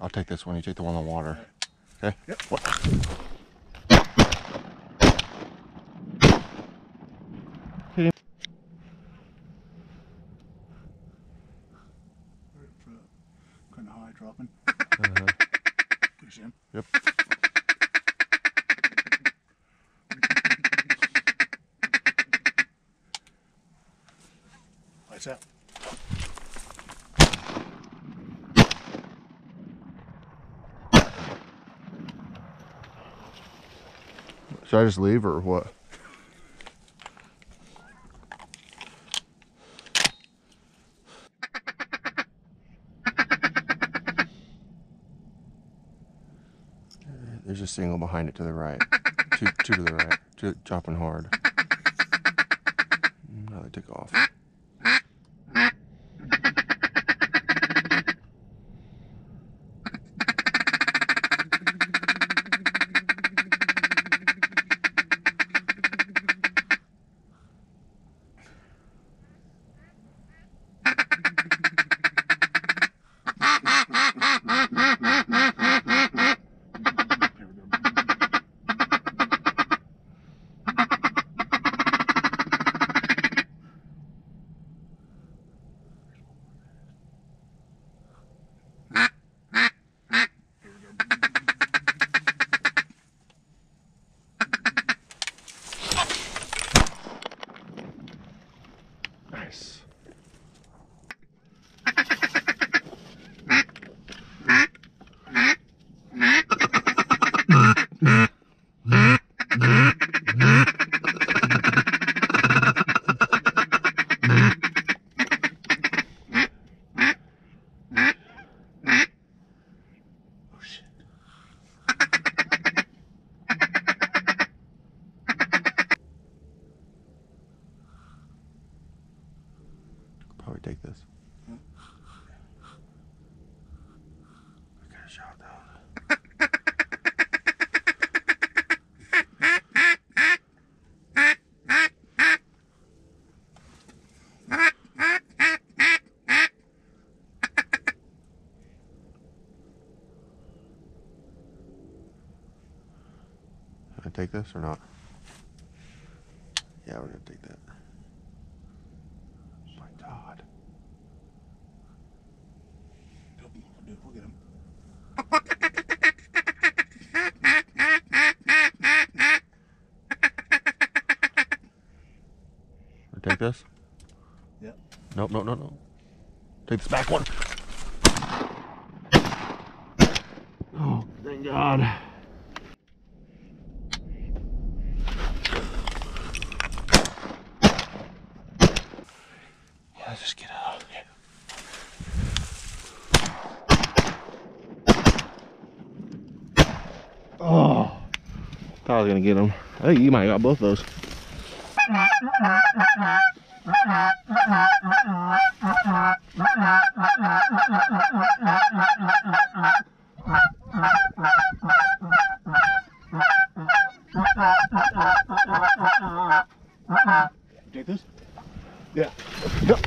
I'll take this one. You take the one on the water. Okay? Yep. What? Kind of high dropping. Push him. Yep. Lights out. Should I just leave or what? There's a single behind it to the right. two to the right. Two dropping hard. Now they took off. Nice. Probably take this. I got a shot though. Should I take this or not? Yeah, we're gonna take that. Oh my God. We'll get him. Should I take this? Yep. Nope, no, no, no. Take this back one. Oh, thank God. Yeah, just get out. Yeah. Oh, thought I was gonna get him. I think you might have got both those. Take this? Yeah. Yep.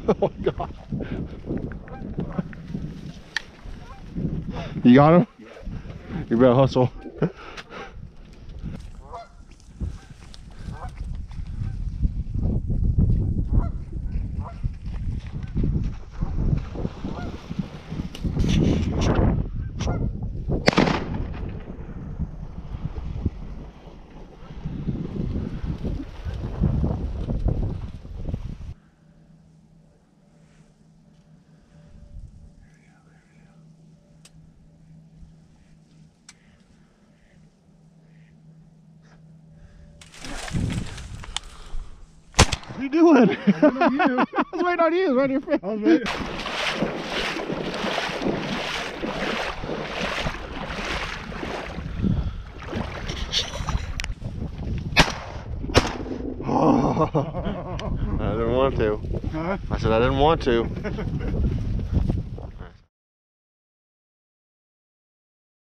Oh my God. You got him? Yeah. You better hustle. What are you doing? I was waiting on you. Right in your face. I was waiting. I didn't want to. Huh? I said I didn't want to.